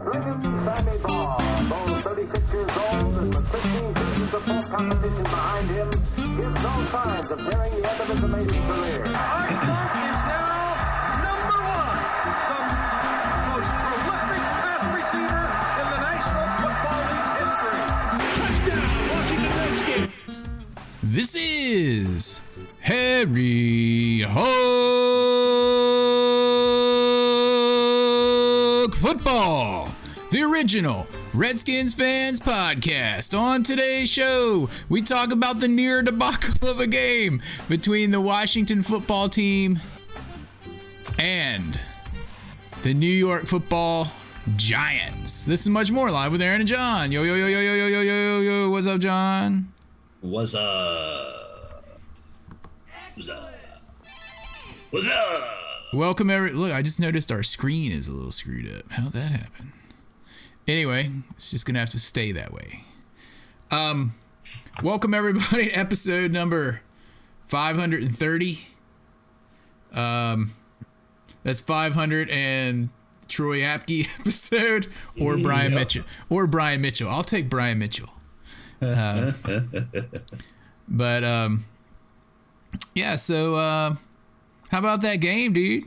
Brilliant Sammy Baugh, though 36 years old and with 15 seasons of full competition behind him, gives no signs of nearing the end of his amazing career. Armstrong is now number one, the most prolific pass receiver in the National Football League's history. Touchdown, Washington Redskins. This is Harry Hog Football, the original Redskins Fans podcast. On today's show, we talk about the near debacle of a game between the Washington football team and the New York Football Giants. This is much more live with Aaron and John. Yo, yo, yo, yo, yo, yo, yo, yo, yo. What's up, John? What's up? What's up? What's up? Welcome, look, I just noticed our screen is a little screwed up. How'd that happen? Anyway, it's just gonna have to stay that way. Welcome everybody to episode number 530. That's 500 and Troy Apke episode, or Brian Mitchell, I'll take Brian Mitchell. But yeah, so how about that game, dude?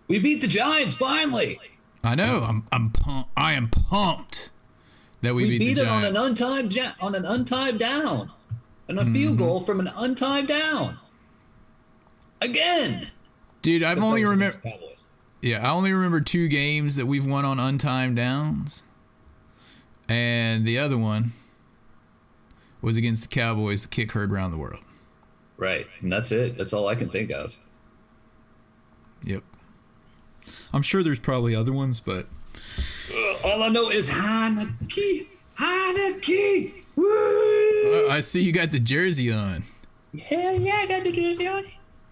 We beat the Giants finally. I know. I am pumped that we beat the it on Giants. an untimed down, and a field goal from an untimed down. Again, Dude, I only remember Cowboys. 2 games that we've won on untimed downs, and the other one was against the Cowboys. The kick heard around the world. Right, and that's it. That's all I can think of. Yep. I'm sure there's probably other ones, but All I know is Heineke. Woo! I see you got the jersey on. Hell yeah, I got the jersey on.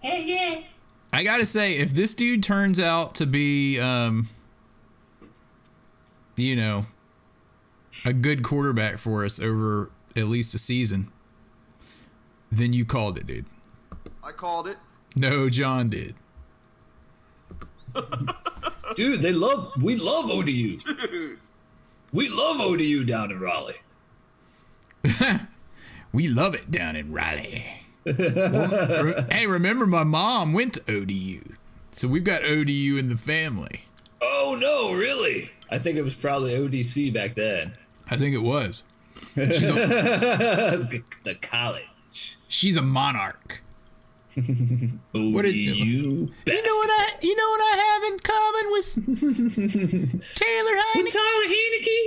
Hell yeah. I gotta say, if this dude turns out to be, a good quarterback for us over at least a season, then you called it, dude. I called it. No, John did. Dude, we love ODU. Dude. We love ODU down in Raleigh. We love it down in Raleigh. Hey, remember my mom went to ODU, so we've got ODU in the family. Oh no, really? I think it was probably ODC back then. I think it was. The college. She's a monarch. ODU. What did you know what I have in common with Taylor Heineke? Tyler Heineke?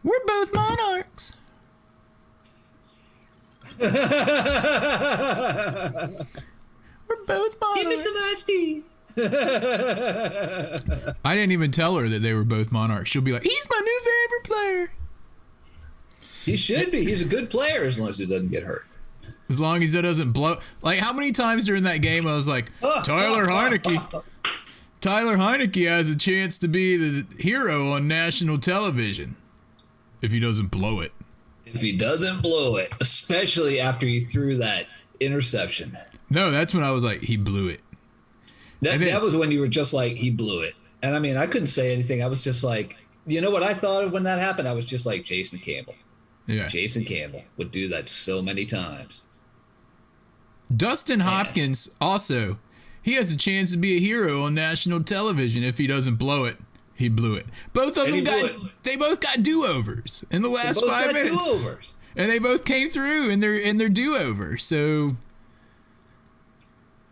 We're both monarchs. We're both monarchs. Give me some iced tea. I didn't even tell her that they were both monarchs. She'll be like, he's my new favorite player. He should be. He's a good player as long as he doesn't get hurt. As long as he doesn't blow. Like, how many times during that game I was like, Tyler Heineke has a chance to be the hero on national television if he doesn't blow it. If he doesn't blow it, especially after he threw that interception. No, that's when I was like, he blew it. That was when you were just like, he blew it. And I mean, I couldn't say anything. I was just like, you know what I thought of when that happened? I was just like, Jason Campbell. Yeah. Jason Campbell would do that so many times. Dustin Hopkins also, he has a chance to be a hero on national television if he doesn't blow it. He blew it. Both of them they both got do-overs in the last 5 minutes. Do-overs. And they both came through in their do-over. So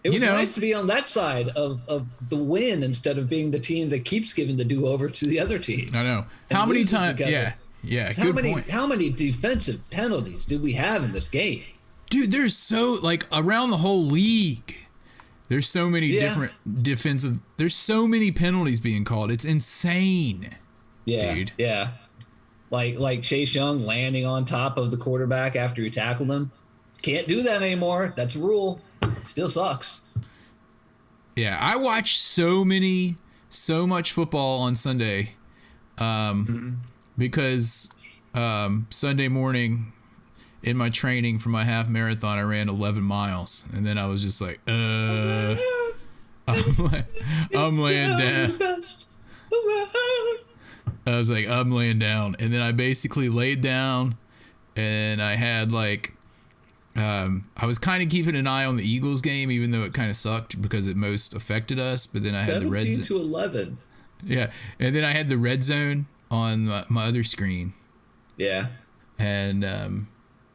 it was nice to be on that side of the win instead of being the team that keeps giving the do-over to the other team. I know. How many times? Yeah. Good point. How many defensive penalties did we have in this game? Dude, there's so, like, around the whole league, there's so many different defensive, there's so many penalties being called. It's insane. Yeah, dude. Yeah. Like Chase Young landing on top of the quarterback after he tackled him. Can't do that anymore. That's a rule. It still sucks. Yeah, I watched so much football on Sunday because Sunday morning in my training for my half marathon, I ran 11 miles. And then I was just like, I'm I'm laying down. Best I was like, I'm laying down. And then I basically laid down and I had like, I was kind of keeping an eye on the Eagles game, even though it kind of sucked because it most affected us. But then I had the red 17 to 11. Yeah. And then I had the red zone on my other screen. Yeah. And,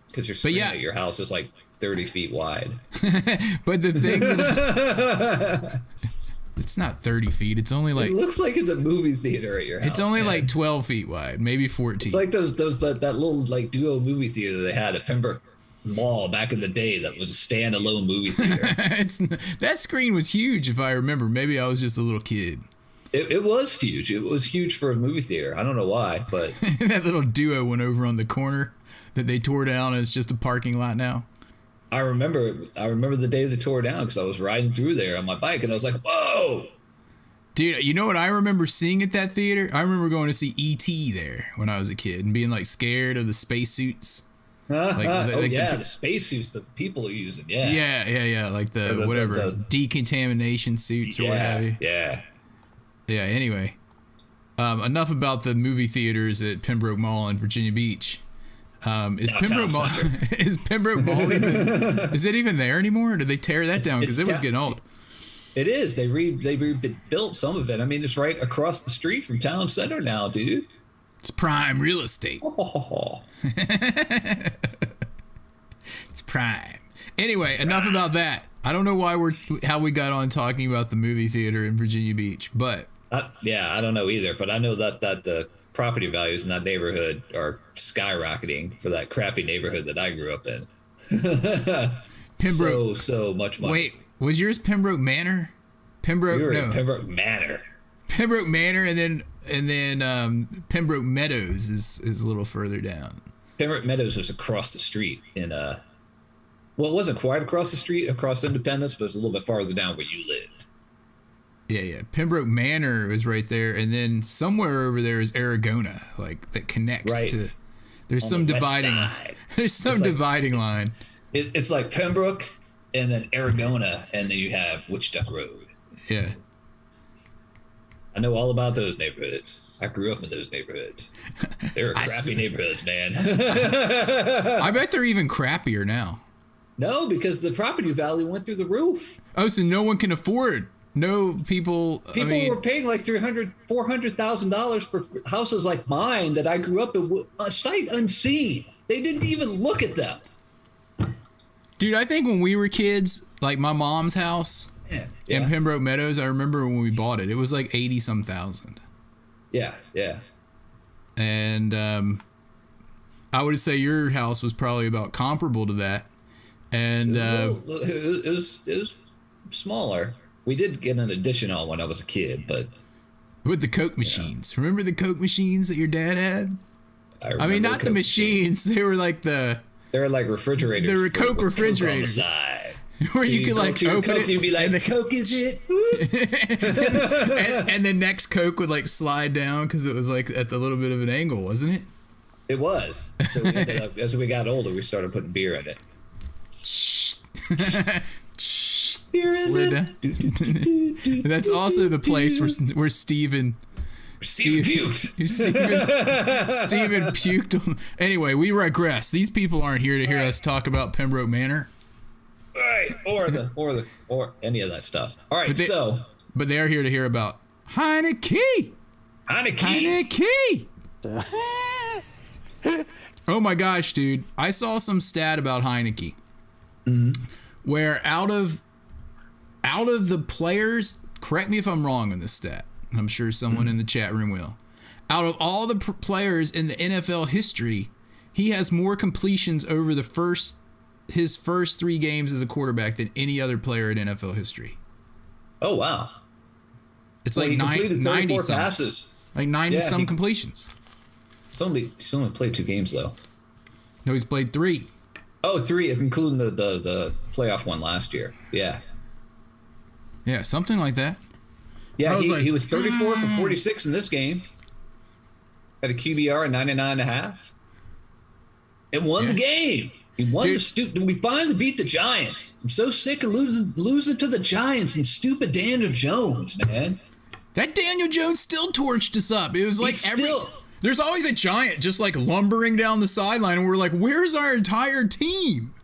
Because your screen at your house is like 30 feet wide. but the thing, it's not 30 feet. It's only like, it looks like it's a movie theater at your house. it's only man. like 12 feet wide, maybe 14. It's like that little like duo movie theater they had at Pembroke Mall back in the day that was a standalone movie theater. That screen was huge, if I remember. Maybe I was just a little kid. It was huge. It was huge for a movie theater. I don't know why, but That little duo went over on the corner that they tore down, and it's just a parking lot now. I remember the day they tore down because I was riding through there on my bike and I was like, whoa. Dude, you know what I remember seeing at that theater? I remember going to see E.T. there when I was a kid and being like scared of the spacesuits. The spacesuits that people are using. Yeah. Yeah. Like the whatever, the decontamination suits or what have you. Yeah. Yeah, anyway. Enough about the movie theaters at Pembroke Mall in Virginia Beach. Is Pembroke Mall even, is it even there anymore? Or did they tear that down? Because it was getting old. It is. They rebuilt some of it. I mean, it's right across the street from town center now, dude. It's prime real estate. Oh. It's prime. Anyway, enough about that. I don't know how we got on talking about the movie theater in Virginia Beach, but I don't know either. But I know that the property values in that neighborhood are skyrocketing for that crappy neighborhood that I grew up in. Pembroke. So much money. Wait, was yours Pembroke Manor? We were in Pembroke Manor. Pembroke Manor, and then Pembroke Meadows is a little further down. Pembroke Meadows was across the street in well, it wasn't quite across the street, across Independence, but it was a little bit farther down where you lived. Yeah. Pembroke Manor is right there, and then somewhere over there is Aragona, like that connects to. There's on some the west dividing. side. There's some dividing line. It's like Pembroke, and then Aragona, and then you have Wichita Road. Yeah. I know all about those neighborhoods. I grew up in those neighborhoods. They were crappy neighborhoods, man. I bet they're even crappier now. No, because the property value went through the roof. Oh, so no one can afford. No people. People were paying like $400,000 for houses like mine that I grew up in, a sight unseen. They didn't even look at them. Dude, I think when we were kids, like my mom's house in Pembroke Meadows, I remember when we bought it, it was like 80-some thousand. Yeah. And I would say your house was probably about comparable to that. And it was smaller. We did get an addition on when I was a kid, but with the Coke machines. Remember the Coke machines that your dad had? I mean, not the machines. They were like they were like refrigerators. They were Coke refrigerators. Coke on the side. Where you could like open it. You'd be like, the Coke is it? and the next Coke would like slide down because it was like at a little bit of an angle, wasn't it? It was. So we ended up, as we got older, we started putting beer in it. Beer is it? That's also the place where Steven puked. Steven puked. Anyway, we regress. These people aren't here to hear us talk about Pembroke Manor. Right, or any of that stuff. All right, but they are here to hear about Heineke. Oh my gosh, dude! I saw some stat about Heineke, where out of the players, correct me if I'm wrong on this stat. I'm sure someone in the chat room will. Out of all the players in the NFL history, he has more completions over his first 3 games as a quarterback than any other player in NFL history. Oh wow! It's like 90 some passes, like 90 some completions. He's only played 2 games though. No, he's played 3. Oh, 3, including the playoff one last year. Yeah, something like that. Yeah, he was 34 for 46 in this game. Had a QBR of 99.5. And won the game. He won we finally beat the Giants. I'm so sick of losing to the Giants and stupid Daniel Jones, man. That Daniel Jones still torched us up. It was like there's always a giant just like lumbering down the sideline, and we're like, where's our entire team?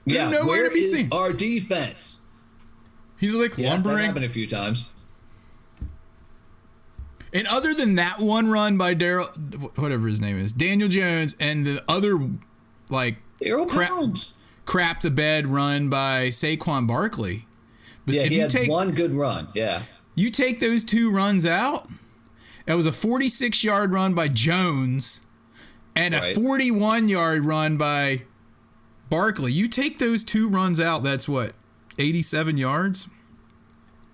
Yeah, nowhere to be seen. Our defense. He's like lumbering. That happened a few times. And other than that one run by whatever his name is, Daniel Jones, and the other like crap the bed run by Saquon Barkley. But yeah, he had one good run. Yeah. You take those two runs out, it was a 46-yard run by Jones and a 41-yard run by Barkley. You take those two runs out, that's what, 87 yards?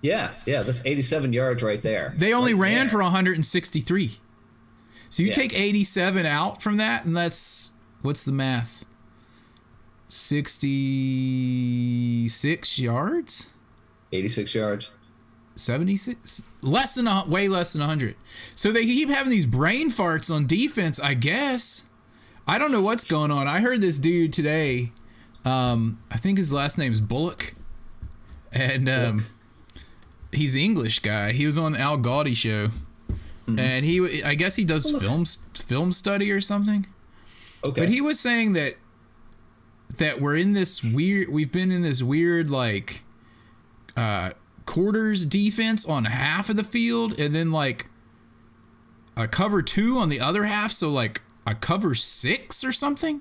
Yeah, that's 87 yards right there. They only ran for 163. So you take 87 out from that, and that's, what's the math? 66 yards? 86 yards. 76? Way less than 100. So they keep having these brain farts on defense, I guess. I don't know what's going on. I heard this dude today, I think his last name's Bullock, and he's an English guy. He was on the Al Gaudy show, and I guess he does film study or something. Okay. But he was saying that we've been in this weird like quarters defense on half of the field, and then like a cover 2 on the other half, so like a cover 6 or something.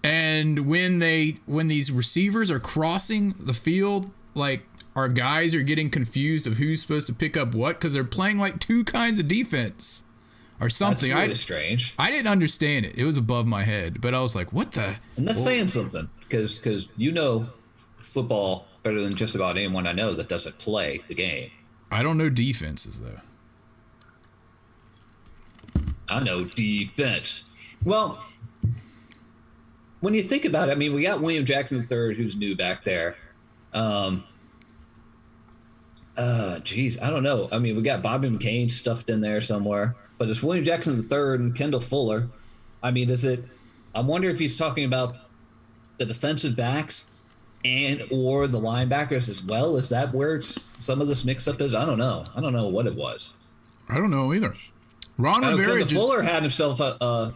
And when these receivers are crossing the field, like our guys are getting confused of who's supposed to pick up what, because they're playing like two kinds of defense or something. That's really strange. I didn't understand it. It was above my head, but I was like, what the? And that's saying something, because you know football better than just about anyone I know that doesn't play the game. I don't know defenses, though. I know defense. Well, when you think about it, I mean, we got William Jackson III, who's new back there. Geez, I don't know. I mean, we got Bobby McCain stuffed in there somewhere, but it's William Jackson III and Kendall Fuller. I mean, I wonder if he's talking about the defensive backs and or the linebackers as well. Is that where some of this mix-up is? I don't know. I don't know what it was. I don't know either. Kendall Fuller had himself a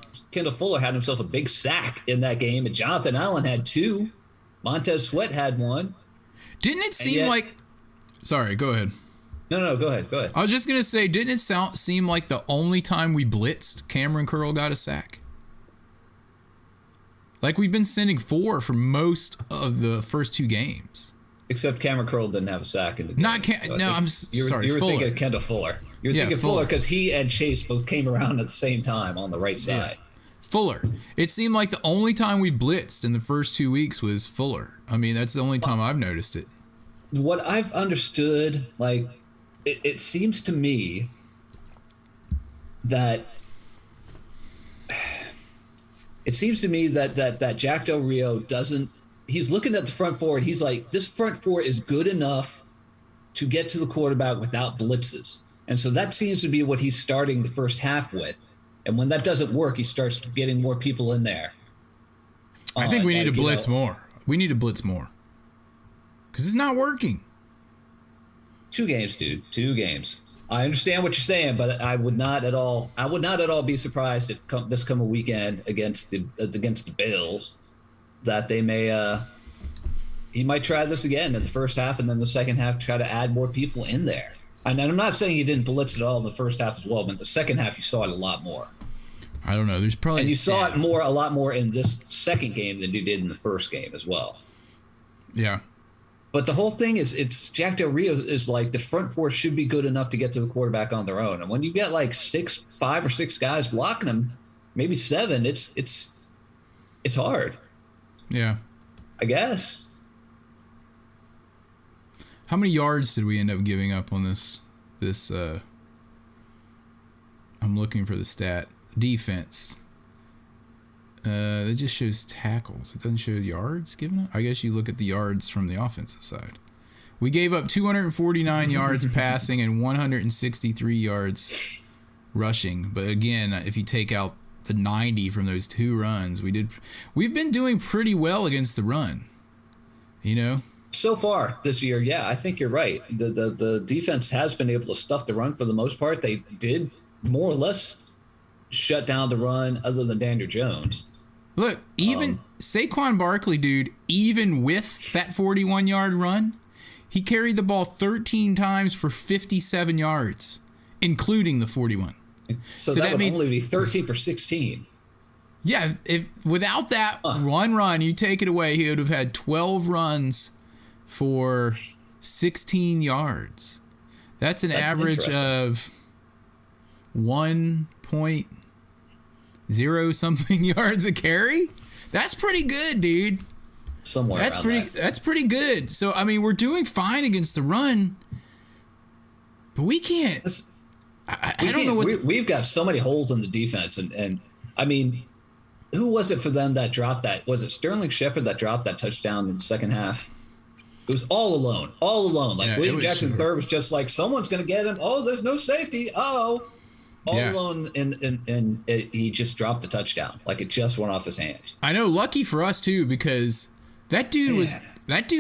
big sack in that game, and Jonathan Allen had 2. Montez Sweat had 1. Didn't it seem like? Sorry, go ahead. No, go ahead. I was just gonna say, didn't it seem like the only time we blitzed, Cameron Curl got a sack? Like we've been sending 4 for most of the first 2 games. Except Cameron Curl didn't have a sack in the game. I'm sorry. You were Fuller. thinking of Kendall Fuller. You're thinking Fuller because he and Chase both came around at the same time on the right side. Yeah. Fuller. It seemed like the only time we blitzed in the first 2 weeks was Fuller. I mean, that's the only time I've noticed it. What I've understood, like, it seems to me that that Jack Del Rio doesn't. He's looking at the front four and he's like, this front four is good enough to get to the quarterback without blitzes. And so that seems to be what he's starting the first half with. And when that doesn't work, he starts getting more people in there. I think we need to blitz more. We need to blitz more. Because it's not working. 2 games, dude. 2 games. I understand what you're saying, but I would not at all be surprised if this come a weekend against the Bills that they may he might try this again in the first half, and then the second half try to add more people in there. And I'm not saying he didn't blitz at all in the first half as well, but in the second half you saw it a lot more. I don't know. There's probably and you saw it a lot more in this second game than you did in the first game as well. Yeah. But the whole thing is, it's Jack Del Rio is like the front four should be good enough to get to the quarterback on their own. And when you get like 5 or 6 guys blocking them, maybe 7, it's hard. Yeah. I guess. How many yards did we end up giving up on this I'm looking for the stat. Defense. It just shows tackles. It doesn't show yards given up. I guess you look at the yards from the offensive side. We gave up 249 yards passing and 163 yards rushing. But again, if you take out the 90 from those 2 runs. We've been doing pretty well against the run, you know? So far this year, yeah, I think you're right. The defense has been able to stuff the run for the most part. They did more or less shut down the run other than Daniel Jones. Look, even Saquon Barkley, dude, even with that 41-yard run, he carried the ball 13 times for 57 yards, including the 41. So that would only be 13 for 16. Yeah, without that one run, you take it away, he would have had 12 runs for 16 yards. That's an average of 1.0 something yards a carry. That's pretty good, dude. Somewhere that's pretty good. So I mean, we're doing fine against the run, but we can't. I don't know what we've got so many holes in the defense, and I mean, who was it for them that dropped that? Was it Sterling Shepard that dropped that touchdown in the second half? It was all alone. Like William Jackson III was just like, someone's going to get him. Oh, there's no safety. Alone, and he just dropped the touchdown. Like it just went off his hands. I know, lucky for us too, because that dude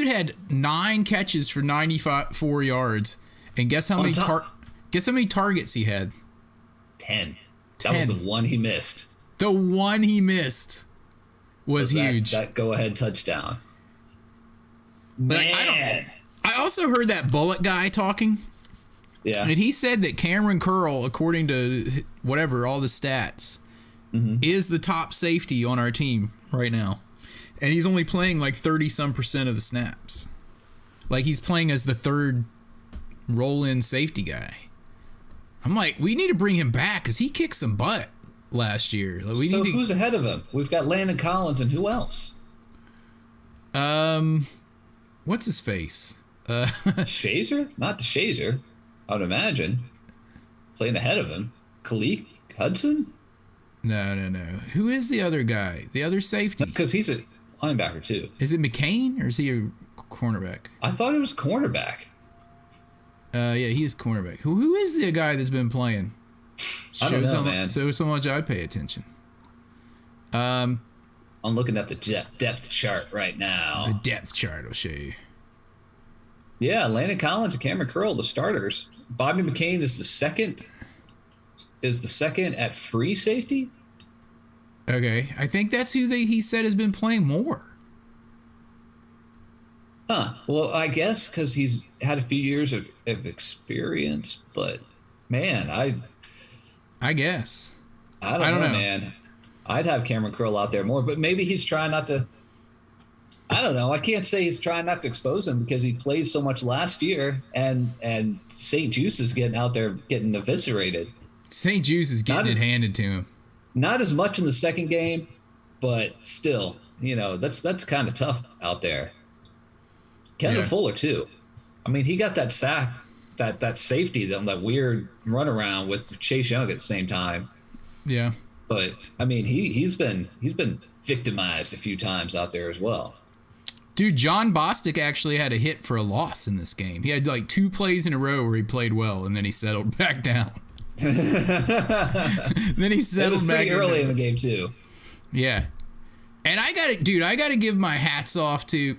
had 9 catches for 94 yards, and guess how many targets he had? 10. That was the one he missed. The one he missed was huge. That go-ahead touchdown. Man. I also heard that Bullock guy talking. Yeah. And he said that Cameron Curl, according to whatever, all the stats, is the top safety on our team right now. And he's only playing like 30-some% of the snaps. Like he's playing as the third roll-in safety guy. I'm like, we need to bring him back because he kicked some butt last year. Like, who's ahead of him? We've got Landon Collins, and who else? What's his face? Shazer? Not the Shazer, I would imagine. Playing ahead of him. Khalif Hudson? No. Who is the other guy? The other safety? Because he's a linebacker, too. Is it McCain, or is he a cornerback? I thought it was cornerback. Yeah, he is cornerback. Who is the guy that's been playing? I don't know, man. So much I pay attention. I'm looking at the depth chart right now. The depth chart will show you. Yeah, Landon Collins and Cameron Curl, the starters. Bobby McCain is the second. Is the second at free safety? Okay, I think that's who he said has been playing more. Huh. Well, I guess because he's had a few years of experience, but man, I guess. I don't know, man. I'd have Cameron Curl out there more, but maybe he's trying not to. I don't know. I can't say he's trying not to expose him because he played so much last year, and St. Juice is getting out there getting eviscerated. St. Juice is getting it handed to him. Not as much in the second game, but still, that's kind of tough out there. Kendall Fuller too. I mean, he got that sack, that safety, that weird runaround with Chase Young at the same time. Yeah. But I mean, he's been victimized a few times out there as well. Dude, John Bostic actually had a hit for a loss in this game. He had like 2 plays in a row where he played well, and then he settled back down. Then he settled back early in the game too. Yeah. And I got to give my hats off to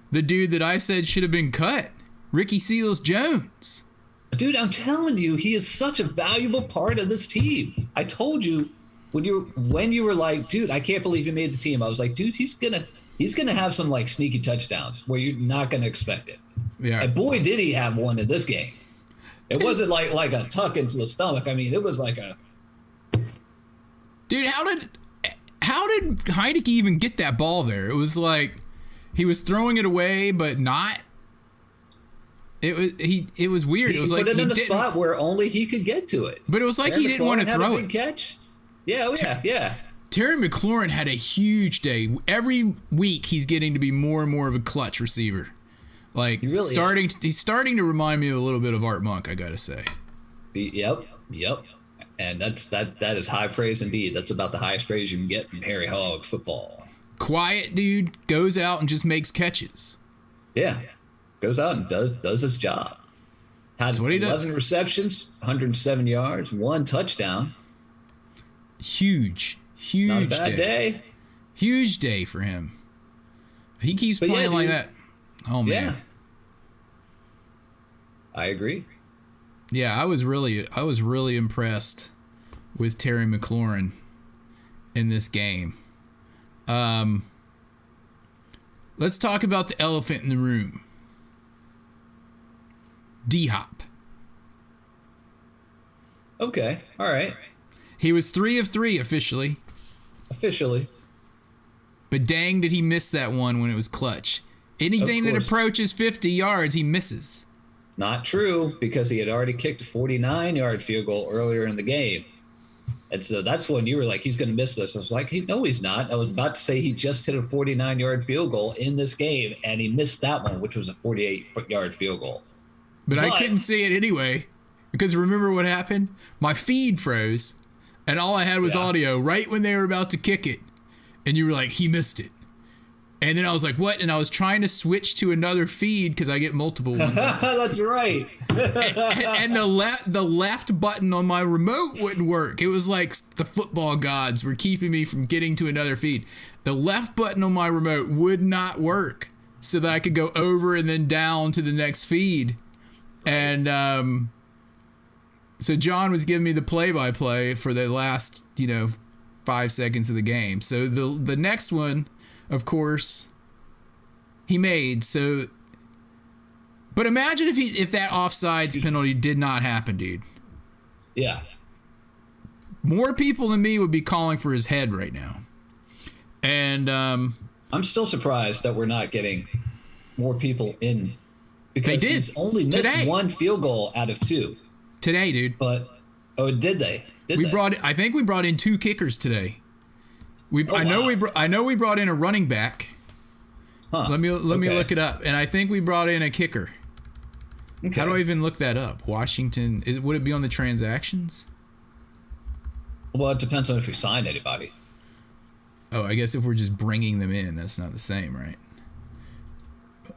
the dude that I said should have been cut, Ricky Seals-Jones. Dude, I'm telling you, he is such a valuable part of this team. I told you when you were like, dude, I can't believe he made the team. I was like, dude, he's gonna have some like sneaky touchdowns where you're not gonna expect it. Yeah. And boy, did he have one in this game. It wasn't like a tuck into the stomach. I mean, it was like a. Dude, how did Heinicke even get that ball there? It was like he was throwing it away, but not. It was weird. It was like put it in a spot where only he could get to it. But it was like he didn't want to throw it. Big catch. Yeah, yeah. Terry McLaurin had a huge day. Every week he's getting to be more and more of a clutch receiver. Like he's starting to remind me a little bit of Art Monk, I gotta say. Yep. And that is high praise indeed. That's about the highest praise you can get from Harry Hog football. Quiet dude, goes out and just makes catches. Yeah. Goes out and does his job. Had That's what he 11 does. receptions, 107 yards, 1 touchdown. Huge Not a bad day. Huge day for him. He keeps But yeah, playing like dude. that. Oh man. Yeah. I agree. Yeah, I was really impressed with Terry McLaurin in this game. Let's talk about the elephant in the room. D-Hop. Okay. All right. He was 3 of 3 officially, Officially. but dang did he miss that one when it was clutch. Anything that course. approaches 50 yards, he misses. Not true, because he had already kicked a 49-yard field goal earlier in the game. And so that's when you were like, he's going to miss this. I was like, no, he's not. I was about to say he just hit a 49-yard field goal in this game, and he missed that one, which was a 48-yard field goal. But I couldn't see it anyway, because remember what happened? My feed froze, and all I had was audio right when they were about to kick it. And you were like, he missed it. And then I was like, what? And I was trying to switch to another feed because I get multiple ones. That's right. and the left button on my remote wouldn't work. It was like the football gods were keeping me from getting to another feed. The left button on my remote would not work so that I could go over and then down to the next feed. And so John was giving me the play-by-play for the last, 5 seconds of the game. So the next one, of course, he made. So, but imagine if that offsides penalty did not happen, dude. Yeah. More people than me would be calling for his head right now. And I'm still surprised that we're not getting more people in, because They did. he's only missed Today. 1 field goal out of 2. today, dude, But did they? I think we brought in 2 kickers today. I know we brought in a running back. Huh. Let me Okay. look it up. And I think we brought in a kicker. Okay. How do I even look that up? Washington, would it be on the transactions? Well, it depends on if we signed anybody. Oh, I guess if we're just bringing them in, that's not the same, right?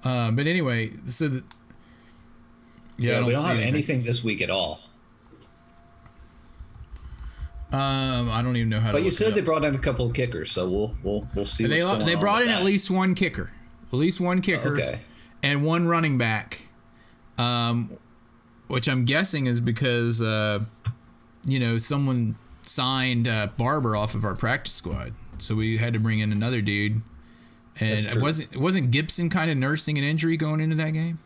But anyway, so I We don't see have anything. anything this week at all. I don't even know how to. But you look said it they up. brought in a couple of kickers, so we'll see. They what's going on brought with in that. at least one kicker, Okay. and one running back, which I'm guessing is because someone signed Barber off of our practice squad, so we had to bring in another dude. And That's true. wasn't Gibson kind of nursing an injury going into that game?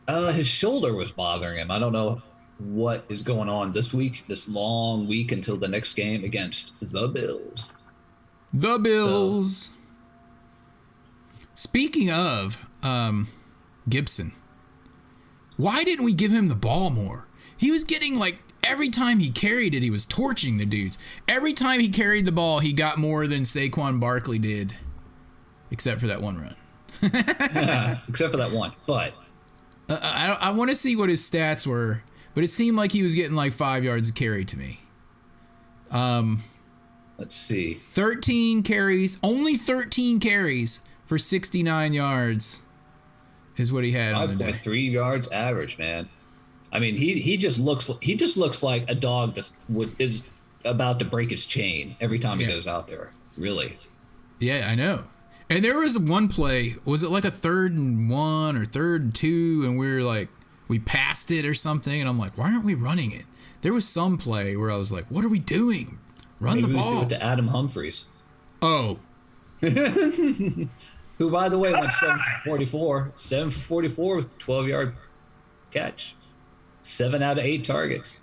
His shoulder was bothering him. I don't know what is going on this week, this long week until the next game against the Bills. The Bills. Speaking of Gibson, why didn't we give him the ball more? He was getting every time he carried it, he was torching the dudes. Every time he carried the ball, he got more than Saquon Barkley did, except for that one run. Except for that one. But I want to see what his stats were, but it seemed like he was getting 5 yards a carry to me. let's see. 13 carries, only 13 carries for 69 yards is what he had on the day. 5.3 yards average, man. I mean, he just looks like a dog that is about to break his chain every time he Yeah. goes out there. Really. Yeah, I know. And there was one play, was it like a 3rd and 1 or 3rd and 2, and we passed it or something, and I'm like, why aren't we running it? There was some play where I was like, what are we doing? Run Maybe the we should do ball. it to Adam Humphries, Oh, who, by the way, went 744 with 12-yard catch. 7 out of 8 targets.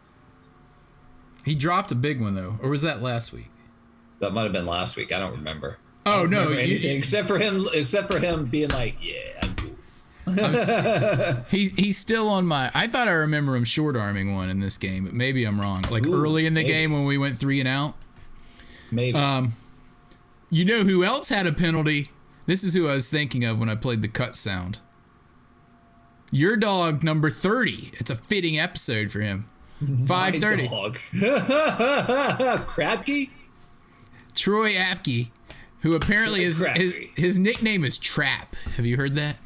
he dropped a big one though, or was that last week? That might have been last week. I don't remember. Oh no, Remember anything except for him being like, yeah, I'm cool. he's still on my. I thought I remember him short arming one in this game, but maybe I'm wrong. Ooh, Early in the maybe. game when we went 3 and out. Maybe. You know who else had a penalty? This is who I was thinking of when I played the cut sound. Your dog, number 30. It's a fitting episode for him. 5:30. Dog. Krabke? Troy Apke, who apparently Crabtree. his nickname is Trap. Have you heard that?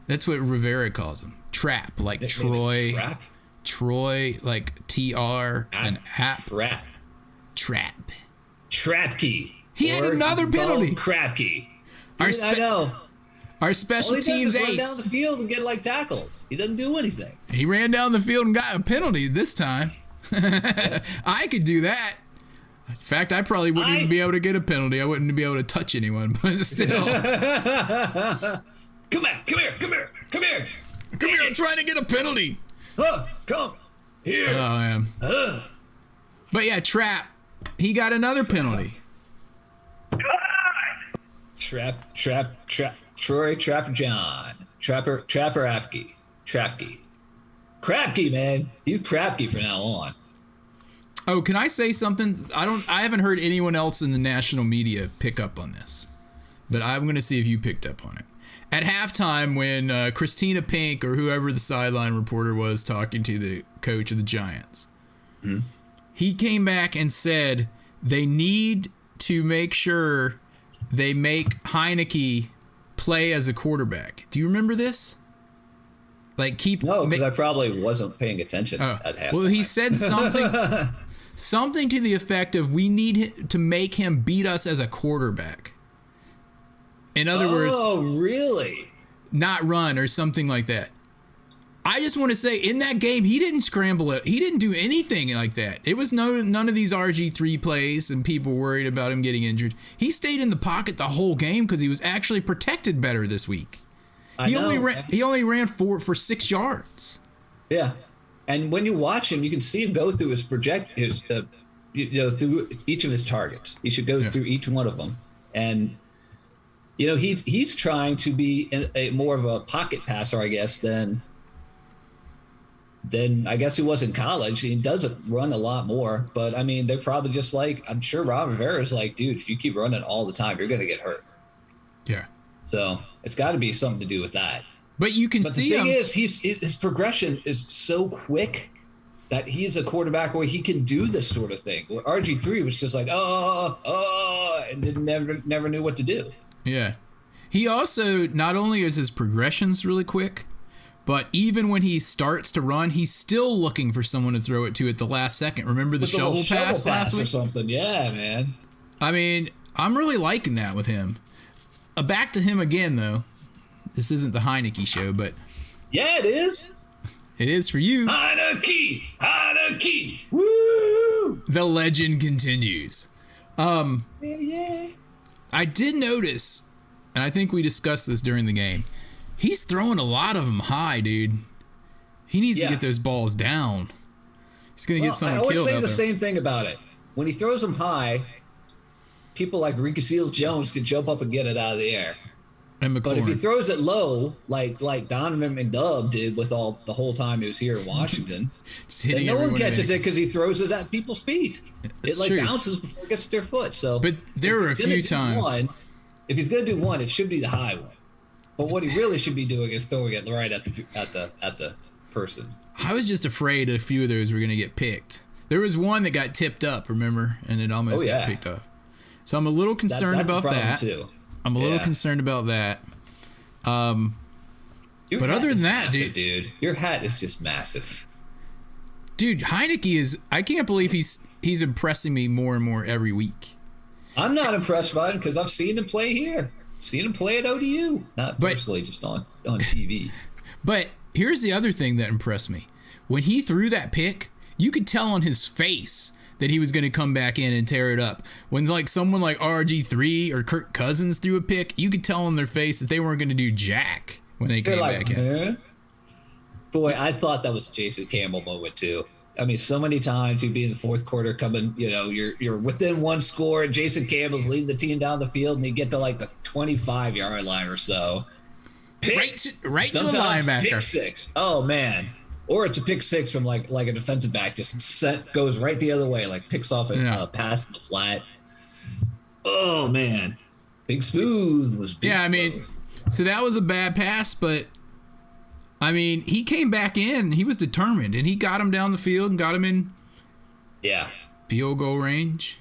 That's what Rivera calls him. Trap, like Maybe Troy. it's Trap? Troy, like TR and app. Trap. Trap. Trapkey. He had Or another penalty. Crapkey. Our Dude, spe- I know. Our All special he does teams is run down ace. the field and get like tackled. He doesn't do anything. He ran down the field and got a penalty this time. I could do that. In fact, I probably wouldn't even be able to get a penalty. I wouldn't be able to touch anyone, but still. Come here. Come here, I'm trying to get a penalty. Come here. Oh, man. But yeah, Trap, he got another penalty. Trap. Troy Trapper John. Trapper Apke. Trapkey. Crapkey, man. He's Crapkey from now on. Oh, can I say something? I haven't heard anyone else in the national media pick up on this, but I'm going to see if you picked up on it. At halftime, when Christina Pink or whoever the sideline reporter was talking to the coach of the Giants, he came back and said they need to make sure they make Heineke play as a quarterback. Do you remember this? Like No, because I probably wasn't paying attention at halftime. Well, he said something to the effect of we need to make him beat us as a quarterback. In other words, really? Not run or something like that. I just want to say in that game, he didn't scramble it. He didn't do anything like that. It was none of these RG3 plays and people worried about him getting injured. He stayed in the pocket the whole game because he was actually protected better this week. He only ran for 6 yards. Yeah. And when you watch him, you can see him go through his through each of his targets. He should go through each one of them. And he's trying to be a more of a pocket passer, I guess, than I guess he was in college. He doesn't run a lot more, but I mean, they're probably just like, I'm sure Ron Rivera is like, dude, if you keep running all the time, you're going to get hurt. Yeah. So it's got to be something to do with that. But you can see the thing him. is, his progression is so quick that he's a quarterback where he can do this sort of thing. Where RG3 was just like, and never knew what to do. Yeah. He also, not only is his progressions really quick, but even when he starts to run, he's still looking for someone to throw it to at the last second. Remember the shovel pass last week? Or something. Yeah, man. I mean, I'm really liking that with him. Back to him again, though. This isn't the Heineke show, but... Yeah, it is. It is for you. Heineke. Woo! The legend continues. Yeah. I did notice, and I think we discussed this during the game, he's throwing a lot of them high, dude. He needs to get those balls down. He's going to get someone killed out there. I always say the same thing about it. When he throws them high, people like Ricky Seals-Jones can jump up and get it out of the air. And But if he throws it low, like Donovan McNubb did with the whole time he was here in Washington, then no one catches it because he throws it at people's feet. That's it true. Bounces before it gets to their foot. So, but there were a few times. If he's going to do one, it should be the high one. But what he really should be doing is throwing it right at the person. I was just afraid a few of those were going to get picked. There was one that got tipped up, remember, and it almost got picked up. So I'm a little concerned about that. Too. I'm a little concerned about that. But other than that, dude, your hat is just massive. Dude, Heineke is. I can't believe he's impressing me more and more every week. I'm not impressed by him because I've seen him play here. Seen him play at ODU. Not personally, just on TV. But here's the other thing that impressed me. When he threw that pick, you could tell on his face that he was going to come back in and tear it up. When like someone like RG3 or Kirk Cousins threw a pick, you could tell on their face that they weren't going to do jack when they came back in. Boy, I thought that was a Jason Campbell moment too. I mean, so many times you'd be in the fourth quarter coming, you're within one score and Jason Campbell's leading the team down the field and you get to like the 25-yard line or so. Right to a linebacker. Pick six. Oh, man. Or it's a pick six from like a defensive back, just goes right the other way, like picks off a pass in the flat. Oh man, Big Smooth was big. I mean, so that was a bad pass, but I mean, he came back in. He was determined, and he got him down the field and got him in. Yeah. Field goal range.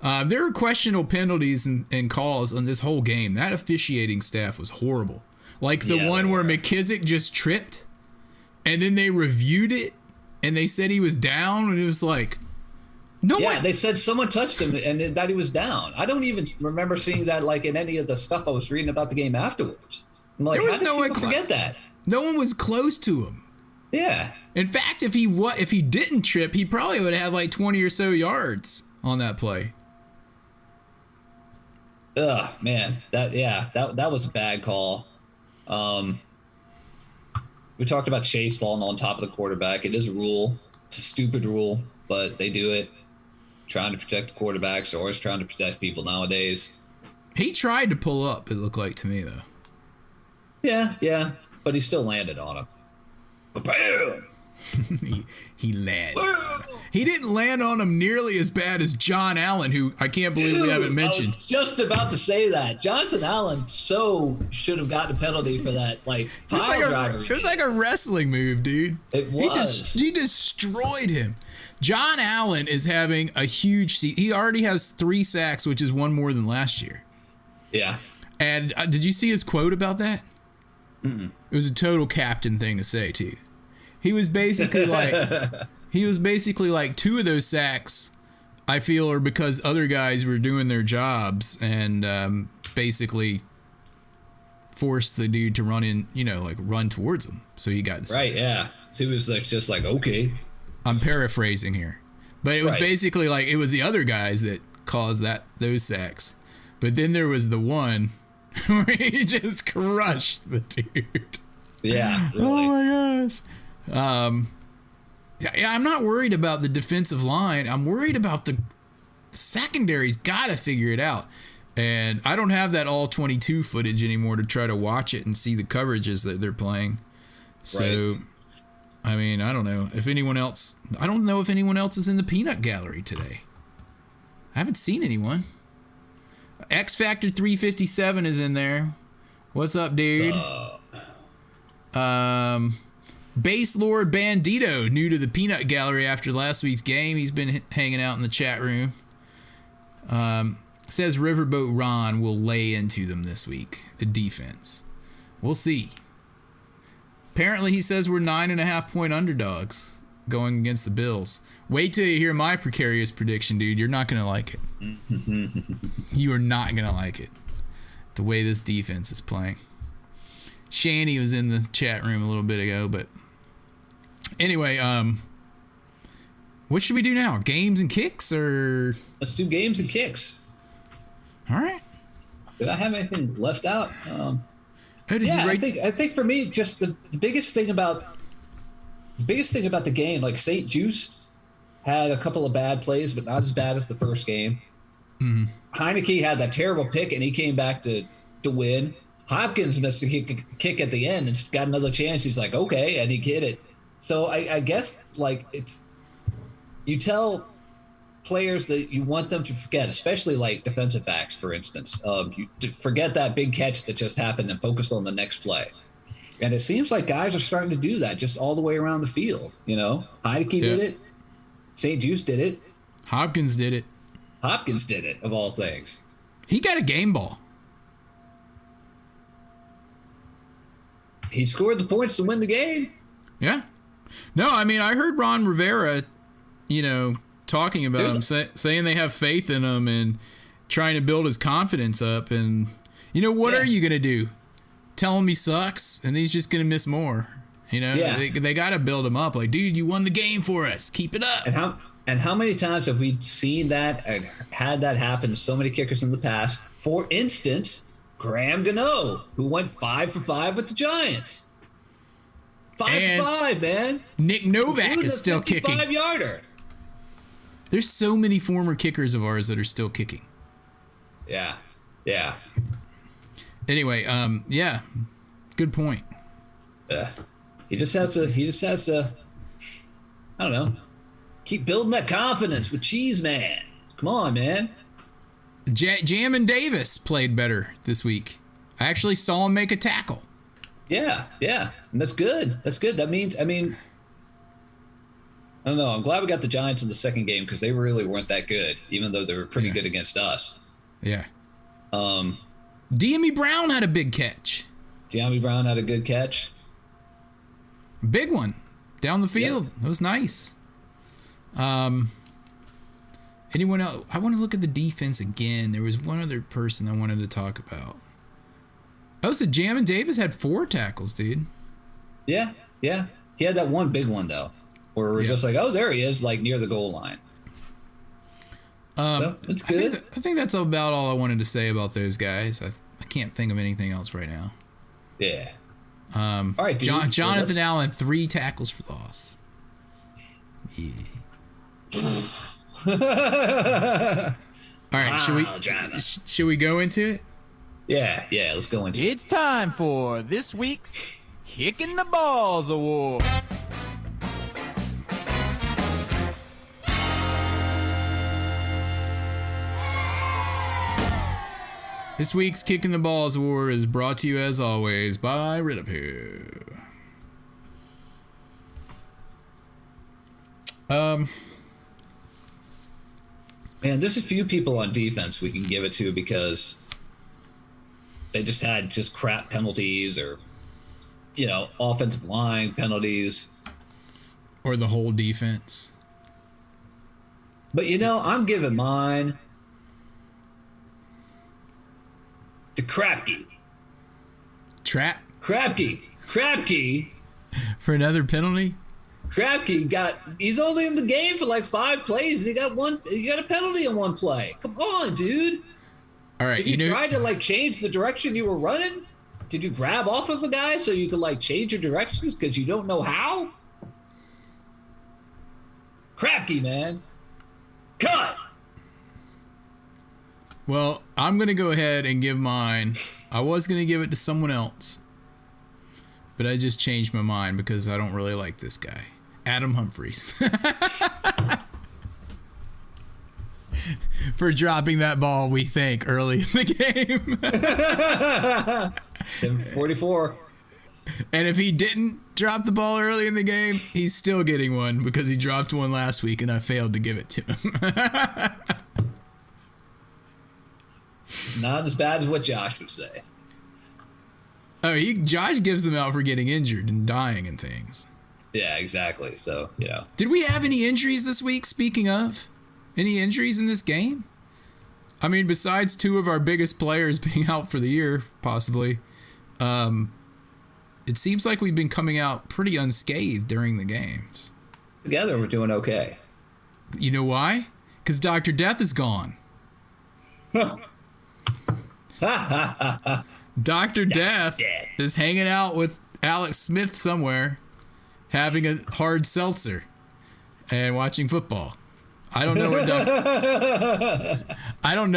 There were questionable penalties and calls on this whole game. That officiating staff was horrible. Like the one where McKissick just tripped, and then they reviewed it, and they said he was down, and it was like, no one. They said someone touched him and that he was down. I don't even remember seeing that like in any of the stuff I was reading about the game afterwards. I'm like, There was how did no people forget that? No one was close to him. Yeah. In fact, if he didn't trip, he probably would have had like 20 or so yards on that play. Ugh, man. That was a bad call. We talked about Chase falling on top of the quarterback. It is a rule. It's a stupid rule, but they do it. Trying to protect the quarterbacks. They're always trying to protect people nowadays. He tried to pull up, it looked like to me, though. Yeah. But he still landed on him. Bam! he landed. He didn't land on him nearly as bad as John Allen, who I can't believe we haven't mentioned. I was just about to say that. Jonathan Allen should have gotten a penalty for that, like, pile driver. It was like a wrestling move, dude. It was. He destroyed him. John Allen is having a huge season. He already has 3 sacks, which is one more than last year. Yeah. And did you see his quote about that? Mm-mm. It was a total captain thing to say, too. He was basically like, 2 of those sacks, I feel, are because other guys were doing their jobs and basically forced the dude to run towards him. So he got the sack. Right, yeah. So he was just like, okay. I'm paraphrasing here. But it was basically like it was the other guys that caused those sacks. But then there was the one where he just crushed the dude. Yeah, really. Oh my gosh. I'm not worried about the defensive line. I'm worried about the secondary's got to figure it out. And I don't have that all 22 footage anymore to try to watch it and see the coverages that they're playing. So, I mean, I don't know if anyone else is in the peanut gallery today. I haven't seen anyone. X Factor 357 is in there. What's up, dude? Base Lord Bandito, new to the peanut gallery after last week's game. He's been hanging out in the chat room. Says Riverboat Ron will lay into them this week, the defense. We'll see. Apparently he says we're 9.5-point underdogs going against the Bills. Wait till you hear my precarious prediction, dude. You're not going to like it. You are not going to like it. The way this defense is playing. Shanny was in the chat room a little bit ago, but anyway, what should we do now? Games and kicks, or let's do games and kicks. All right. Did I have anything left out? I think for me, just the biggest thing about the game, like St. Juiced had a couple of bad plays, but not as bad as the first game. Mm-hmm. Heineke had that terrible pick, and he came back to win. Hopkins missed a kick at the end and got another chance. He's like, okay, and he hit it. So I guess like you tell players that you want them to forget, especially like defensive backs, for instance. You to forget that big catch that just happened and focus on the next play. And it seems like guys are starting to do that just all the way around the field. You know, Heineke did it. St. Juice did it. Hopkins did it. Of all things. He got a game ball. He scored the points to win the game. Yeah. No, I mean, I heard Ron Rivera, talking about him, saying they have faith in him and trying to build his confidence up. And, what are you going to do? Tell him he sucks and he's just going to miss more. They got to build him up. Like, dude, you won the game for us. Keep it up. And how many times have we seen that and had that happen to so many kickers in the past? For instance, Graham Gano, who went 5 for 5 with the Giants. 5 for 5, man. Nick Novak is still kicking. 55-yarder. There's so many former kickers of ours that are still kicking. Yeah. Anyway, good point. He just has to. I don't know. Keep building that confidence with Cheese Man. Come on, man. Jamin Davis played better this week. I actually saw him make a tackle. Yeah. And that's good. That means, I don't know. I'm glad we got the Giants in the second game because they really weren't that good, even though they were pretty good against us. Yeah. DME Brown had a big catch. De'Ami Brown had a good catch. Big one down the field. That was nice. Anyone else? I want to look at the defense again. There was one other person I wanted to talk about. Oh, so Jamin Davis had 4 tackles, dude. Yeah. He had that one big one, though, where we're just like, oh, there he is, like near the goal line. So it's good. I think that's about all I wanted to say about those guys. I can't think of anything else right now. Yeah. All right, dude. Jonathan Allen, 3 tackles for loss. Yeah. All right, should we go into it? Yeah, let's go into it. It's time for this week's Kicking the Balls Award. This week's Kicking the Balls Award is brought to you, as always, by Redapoo. Man, there's a few people on defense we can give it to because they just had crap penalties or, offensive line penalties. Or the whole defense. But, I'm giving mine to Krapke. Krapke. For another penalty? Krapke he's only in the game for like 5 plays. He got a penalty in 1 play. Come on, dude. All right. Did you try to change the direction you were running? Did you grab off of a guy so you could change your directions because you don't know how? Krapke, man. Cut. Well, I'm going to go ahead and give mine. I was going to give it to someone else, but I just changed my mind because I don't really like this guy. Adam Humphries. For dropping that ball, we think, early in the game. 7:44. And if he didn't drop the ball early in the game, he's still getting one because he dropped one last week and I failed to give it to him. Not as bad as what Josh would say. Oh, Josh gives them out for getting injured and dying and things. Yeah, exactly. So, Did we have any injuries this week, speaking of? Any injuries in this game? I mean, besides 2 of our biggest players being out for the year, possibly, it seems like we've been coming out pretty unscathed during the games. Together, we're doing okay. You know why? Because Dr. Death is gone. Dr. Death is hanging out with Alex Smith somewhere, having a hard seltzer and watching football. I don't know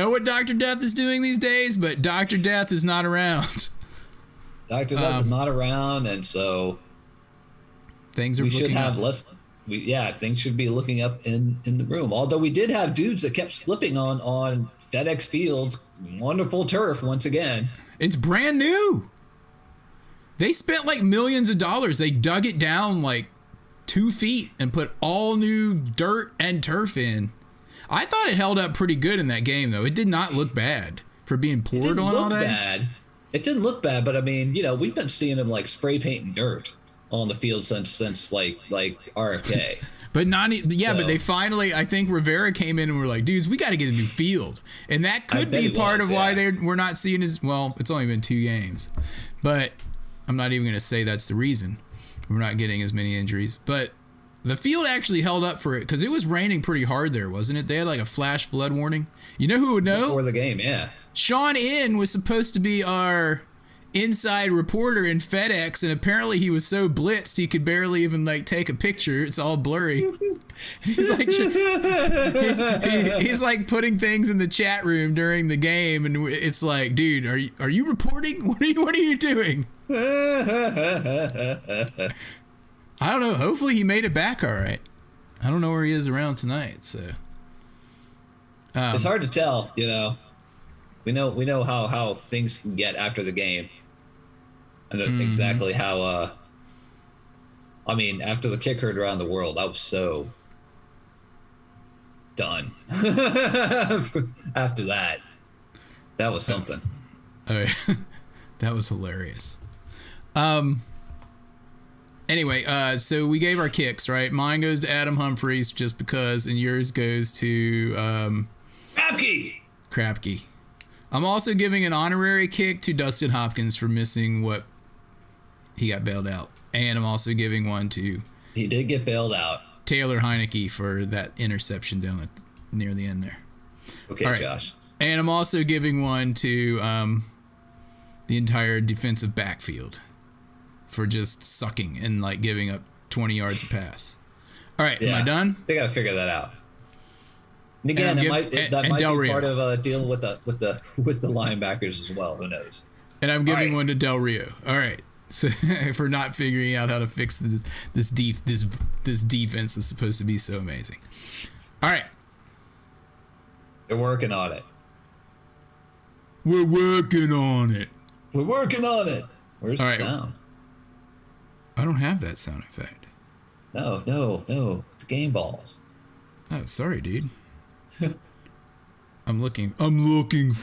what Dr. Death is doing these days, but Dr. Death is not around. Dr. Death is not around, and so things are we should looking have up. less. Things should be looking up in the room. Although we did have dudes that kept slipping on FedEx Field, wonderful turf once again. It's brand new. They spent millions of dollars. They dug it down 2 feet and put all new dirt and turf in. I thought it held up pretty good in that game, though. It did not look bad for being poured on all day. It didn't look bad, but I mean, we've been seeing them spray painting dirt on the field since RFK. But but they finally, I think Rivera came in and were like, dudes, we got to get a new field. And that could be part of why we're not seeing it's only been 2 games. But I'm not even going to say that's the reason we're not getting as many injuries. But the field actually held up for it because it was raining pretty hard there, wasn't it? They had a flash flood warning. You know who would know? Before the game, yeah. Sean Inn was supposed to be our inside reporter in FedEx, and apparently he was so blitzed he could barely even take a picture. It's all blurry. He's he's putting things in the chat room during the game, and it's like, dude, are you reporting? What are you doing? I don't know. Hopefully he made it back all right. I don't know where he is around tonight, so it's hard to tell. We know how things can get after the game. I know exactly how. After the kick heard around the world, I was so done. After that was something. Oh, yeah. That was hilarious. Anyway, so we gave our kicks, right? Mine goes to Adam Humphries just because, and yours goes to Krapke. I'm also giving an honorary kick to Dustin Hopkins for missing what he got bailed out. And I'm also giving one to... He did get bailed out. Taylor Heineke for that interception down near the end there. Okay, right. Josh. And I'm also giving one to the entire defensive backfield for just sucking and like giving up 20 yards a pass. All right, am I done? They got to figure that out. And again, that might be part of dealing with the linebackers as well. Who knows? And I'm giving one to Del Rio. All right, so for not figuring out how to fix this defense is supposed to be so amazing. All right, they're working on it. We're working on it. We're working on it. Where's the sound? I don't have that sound effect. No. The game balls. Oh, sorry, dude. I'm looking for it. I'm looking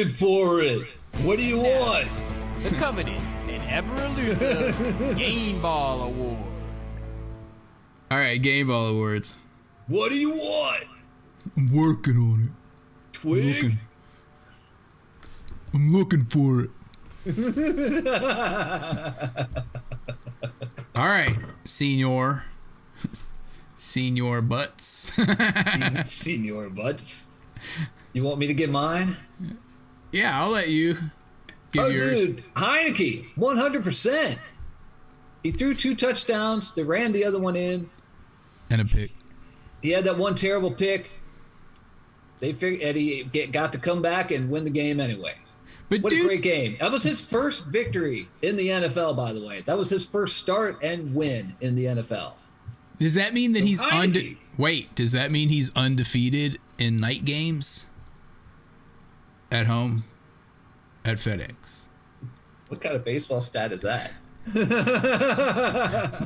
for it. What do you want? The coveted and ever-elusive Game Ball Award. All right, Game Ball Awards. What do you want? I'm working on it. Twig? I'm looking for it. All right, Senior Butts. Senior Butts. You want me to get mine? Yeah, I'll let you give yours. Dude, Heineke, 100%. He threw 2 touchdowns. They ran the other one in. And a pick. He had that one terrible pick. They figured, and he got to come back and win the game anyway. But what a great game. That was his first victory in the NFL, by the way. That was his first start and win in the NFL. Does that mean that he's Wait, does that mean he's undefeated in night games at home at FedEx? What kind of baseball stat is that?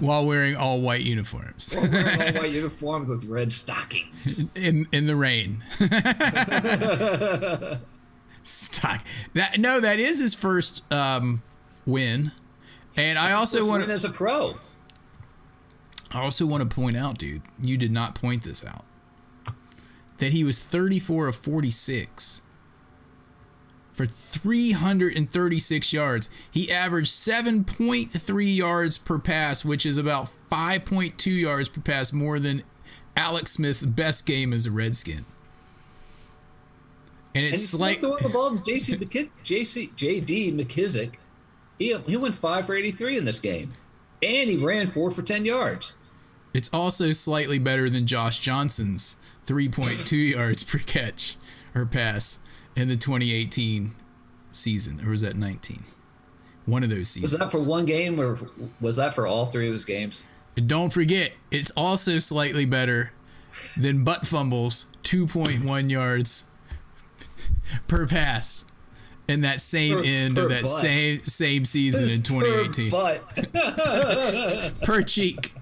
While wearing all white uniforms. While wearing all white uniforms with red stockings. In the rain. That is his first win. And I also want to as a pro. I also want to point out, dude, you did not point this out, that he was 34 of 46 for 336 yards. He averaged 7.3 yards per pass, which is about 5.2 yards per pass more than Alex Smith's best game as a Redskin. And it's like throwing the ball to J.D. McKissick. He went 5 for 83 in this game, and he ran 4 for 10 yards. It's also slightly better than Josh Johnson's 3.2 yards per catch or pass in the 2018 season, or was that 19? One of those seasons. Was that for one game, or was that for all 3 of his games? And don't forget, it's also slightly better than Butt Fumble's 2.1 yards per pass in that same of that same season in 2018. Per cheek.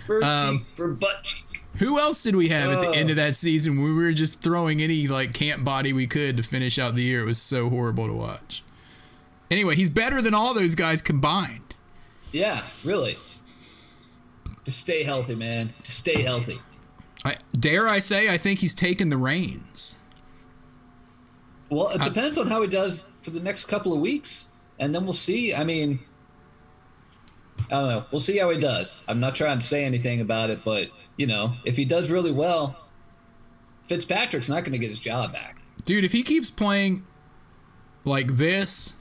Per butt cheek. Who else did we have at the end of that season when we were just throwing any like camp body we could to finish out the year? It was so horrible to watch. Anyway, he's better than all those guys combined. Yeah, really. Just stay healthy, man. Just stay healthy. Dare I say, I think he's taken the reins. Well, it depends on how he does for the next couple of weeks, and then we'll see. I mean, I don't know. We'll see how he does. I'm not trying to say anything about it, but, you know, if he does really well, Fitzpatrick's not going to get his job back. Dude, if he keeps playing like this.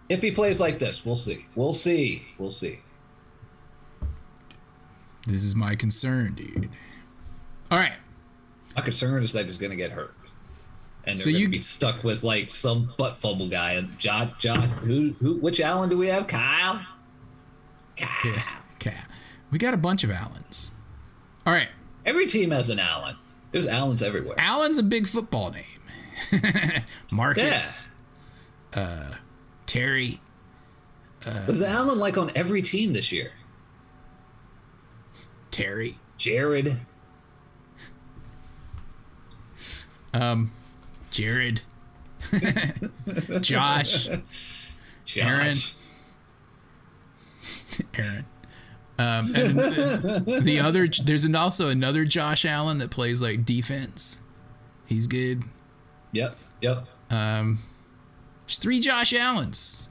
If he plays like this, we'll see. We'll see. This is my concern, dude. All right. My concern is that he's going to get hurt. And they're So going you to be stuck with, like, some butt fumble guy. And John, which Allen do we have? Kyle? Yeah, okay. We got a bunch of Allens. All right. Every team has an Allen. There's Allens everywhere. Allen's a big football name. Marcus. Terry. There's Allen, like, on every team this year. Terry. Jared. Jared. Josh. Aaron. Josh. Aaron. And there's also another Josh Allen that plays like defense. He's good. Yep. There's 3 Josh Allens.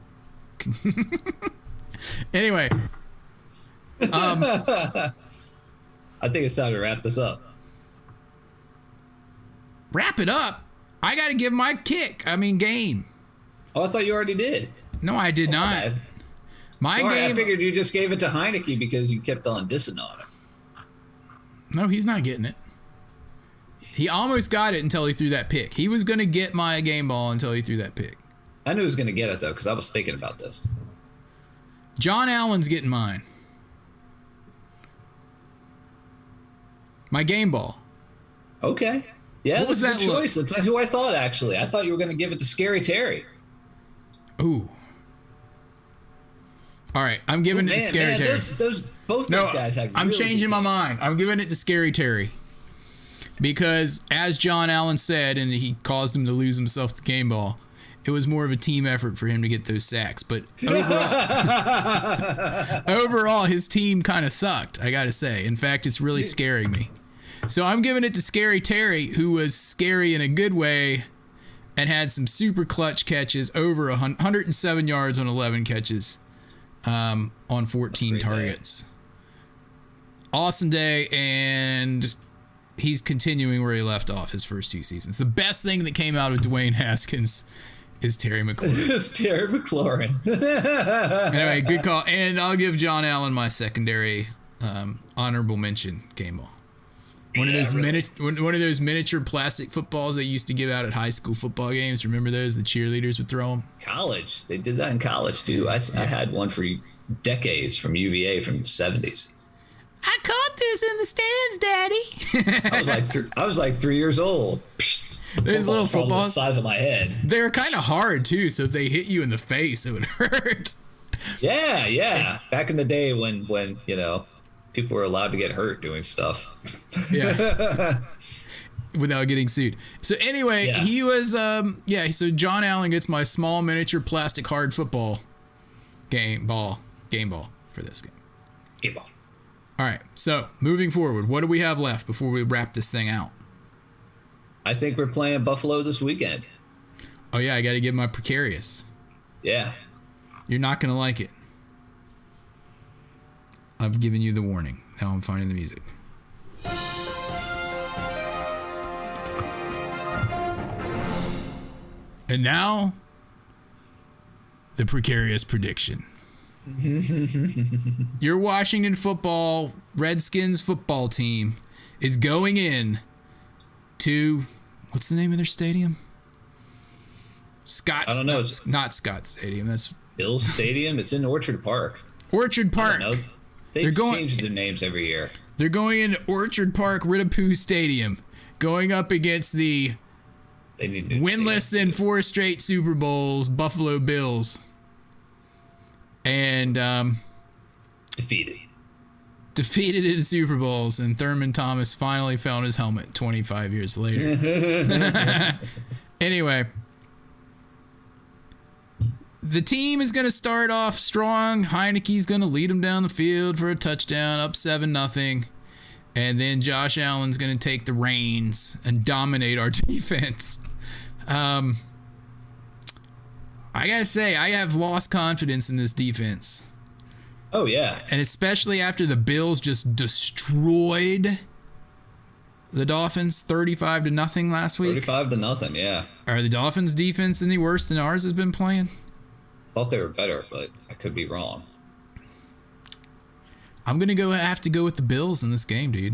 Anyway. I think it's time to wrap this up. Wrap it up. I got to give my game. Oh, I thought you already did. No, I did not. Okay. My Sorry, game. I figured you just gave it to Heineke because you kept on dissing on him. No, he's not getting it. He almost got it until he threw that pick. He was going to get my game ball until he threw that pick. I knew he was going to get it, though, because I was thinking about this. John Allen's getting mine. My game ball. Okay. Yeah, What was that's a that good look? choice. That's who I thought, actually. I thought you were going to give it to Scary Terry. Ooh. All right, I'm giving it to Scary Terry. Both those guys have. I'm really changing good my games. mind. I'm giving it to Scary Terry. Because as John Allen said, and he caused him to lose himself the game ball, it was more of a team effort for him to get those sacks. But overall his team kind of sucked, I got to say. In fact, it's really scaring me. So I'm giving it to Scary Terry, who was scary in a good way and had some super clutch catches, over 107 yards on 11 catches. On 14 targets. Awesome day, and he's continuing where he left off his first 2 seasons. The best thing that came out of Dwayne Haskins is Terry McLaurin. It's Terry McLaurin. Anyway, good call. And I'll give John Allen my secondary honorable mention game ball. One of those miniature plastic footballs they used to give out at high school football games. Remember those? The cheerleaders would throw them. College. They did that in college, too. I had one for decades from UVA from the 70s. I caught this in the stands, Daddy. I was like 3 years old. Those little Probably the footballs. size of my head. They're kind of hard, too, so if they hit you in the face, it would hurt. Yeah. Back in the day when people were allowed to get hurt doing stuff. Yeah. Without getting sued. So anyway, Yeah. he was so John Allen gets my small miniature plastic hard football game ball for this game. Game ball. All right. So, moving forward, what do we have left before we wrap this thing out? I think we're playing Buffalo this weekend. Oh yeah, I got to give my precarious. Yeah. You're not going to like it. I've given you the warning. Now I'm finding the music. And now, the precarious prediction. Your Washington Redskins football team is going in to, what's the name of their stadium? I don't know. It's not Scott Stadium. That's Bills Stadium. It's in Orchard Park. Orchard Park. I don't know. They change their names every year. They're going into Orchard Park Riddapoo Stadium, going up against the winless in 4 straight Super Bowls Buffalo Bills, and defeated in Super Bowls. And Thurman Thomas finally found his helmet 25 years later. Anyway, the team is going to start off strong. Heineke's going to lead them down the field for a touchdown, up 7-0. And then Josh Allen's going to take the reins and dominate our defense. I got to say, I have lost confidence in this defense. Oh, yeah. And especially after the Bills just destroyed the Dolphins 35-0 last week. 35-0, yeah. Are the Dolphins' defense any worse than ours has been playing? Thought they were better, but I could be wrong. I'm going to have to go with the Bills in this game, dude.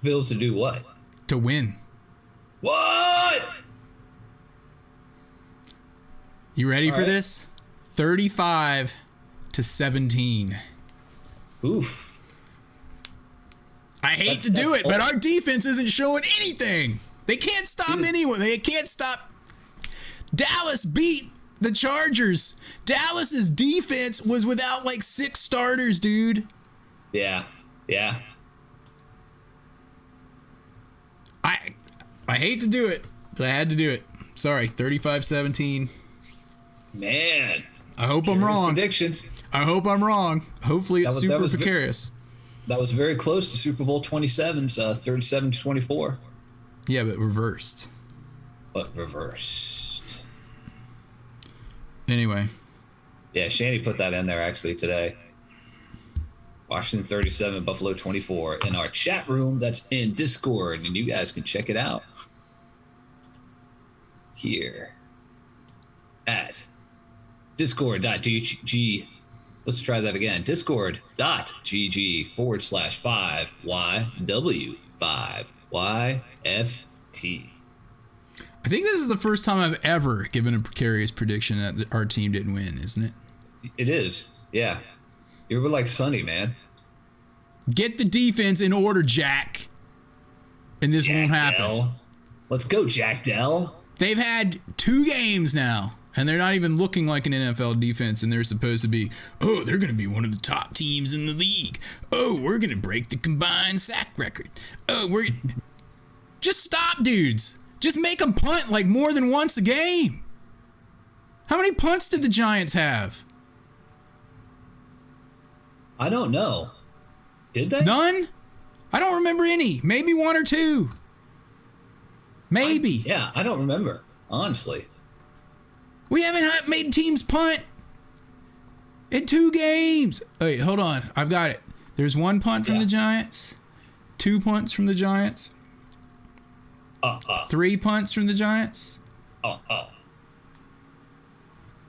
Bills to do what? To win. What? You ready for right. this? 35-17. Oof. I hate to do it, but our defense isn't showing anything. They can't stop anyone. They can't stop. Dallas beat the Chargers. Dallas's defense was without like 6 starters, dude. Yeah. I hate to do it, but I had to do it. Sorry, 35-17. Man. I hope I'm wrong. Prediction. I hope I'm wrong. Hopefully it's super precarious. That was very close to Super Bowl 27's 37-24. Yeah, but reversed. Anyway. Yeah, Shanny put that in there actually today. Washington 37, Buffalo 24 in our chat room that's in Discord, and you guys can check it out here at discord.gg. Let's try that again. Discord.gg/5YW5YFT. I think this is the first time I've ever given a precarious prediction that our team didn't win, isn't it? It is. Yeah. You were like Sonny, man. Get the defense in order, Jack. And this won't happen. Dell. Let's go, Jack Dell. They've had 2 games now, and they're not even looking like an NFL defense, and they're supposed to be, oh, they're going to be one of the top teams in the league. Oh, we're going to break the combined sack record. Oh, we're... Just stop, dudes. Just make them punt like more than once a game. How many punts did the Giants have? I don't know. Did they? None? I don't remember any. Maybe 1 or 2. Maybe. I don't remember, honestly. We haven't made teams punt in 2 games. Wait, hold on. I've got it. There's 1 punt from the Giants, 2 punts from the Giants, 3 punts from the Giants.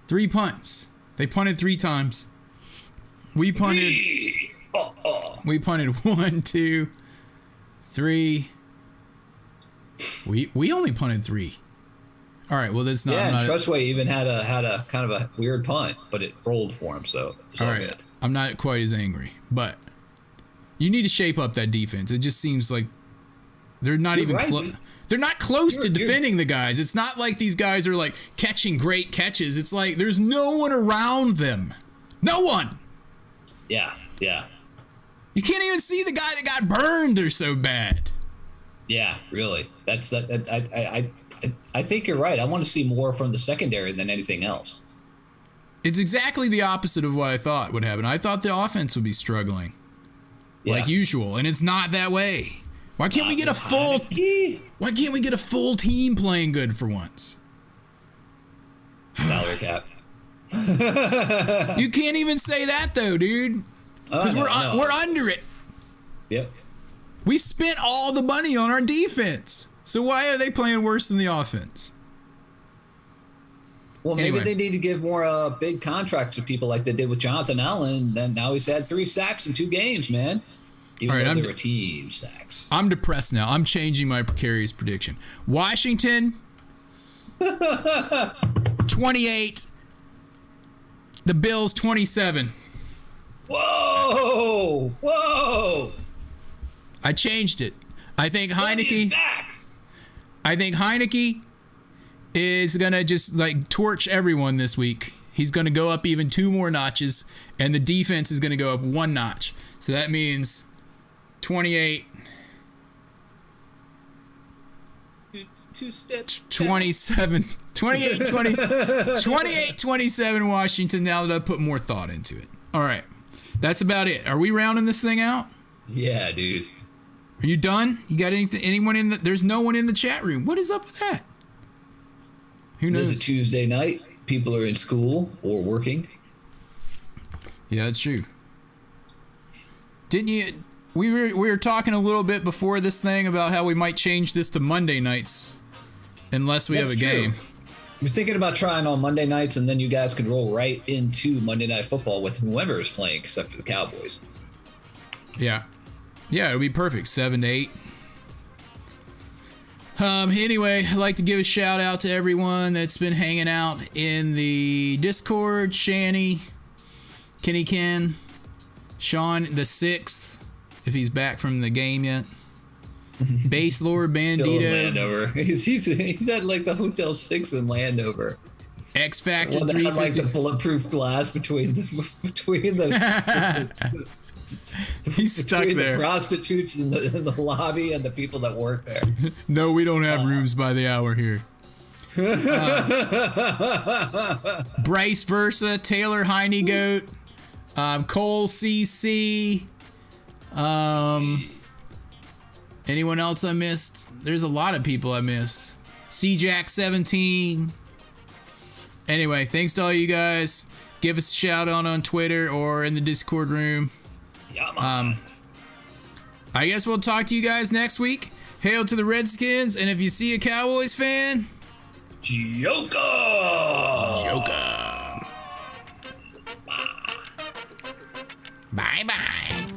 3 punts. They punted 3 times. We punted. We punted 1, 2, 3. We only punted 3. All right. Well, that's not. Yeah, not Trustway even had a kind of a weird punt, but it rolled for him. So it's all right. Good. I'm not quite as angry, but you need to shape up that defense. It just seems like they're not even close. They're not close to defending the guys. It's not like these guys are like catching great catches. It's like there's no one around them. No one. Yeah. You can't even see the guy that got burned. They're so bad. Yeah, really. That's that. I think you're right. I want to see more from the secondary than anything else. It's exactly the opposite of what I thought would happen. I thought the offense would be struggling, like usual, and it's not that way. Why can't we get a full? Why can't we get a full team playing good for once? Salary cap. You can't even say that though, dude. Because we're under it. Yep. We spent all the money on our defense. So why are they playing worse than the offense? Well, maybe they need to give more big contracts to people like they did with Jonathan Allen. Then now he's had 3 sacks in 2 games, man. Even though they were team sacks. I'm depressed now. I'm changing my precarious prediction. Washington, 28. The Bills, 27. Whoa! I changed it. I think Heineke is going to just like torch everyone this week. He's going to go up even 2 more notches, and the defense is going to go up 1 notch. So that means 28. 2 steps. 27. 28-27 Washington, now that I put more thought into it. All right. That's about it. Are we rounding this thing out? Yeah, dude. Are you done? You got anything? Anyone in the? There's no one in the chat room. What is up with that? Who knows? It's a Tuesday night. People are in school or working. Yeah, that's true. Didn't you? We were talking a little bit before this thing about how we might change this to Monday nights, unless we have a game. We're thinking about trying on Monday nights, and then you guys can roll right into Monday Night Football with whoever is playing, except for the Cowboys. Yeah. Yeah, it would be perfect. 7 to 8. Anyway, I'd like to give a shout out to everyone that's been hanging out in the Discord. Shanny, Kenny Ken, Sean the 6th, if he's back from the game yet. Base Lord Bandito. Still in Landover. He's at like the Hotel 6 in Landover. X Factor 350. Like the bulletproof glass between the he's stuck there. The prostitutes in the lobby and the people that work there. No, we don't have rooms by the hour here. Bryce Versa, Taylor Heinegoat, Cole CC. Anyone else I missed? There's a lot of people I missed. CJack17. Anyway, thanks to all you guys. Give us a shout out on Twitter or in the Discord room. Yeah, man. I guess we'll talk to you guys next week. Hail to the Redskins, and if you see a Cowboys fan, Joker! Bye-bye.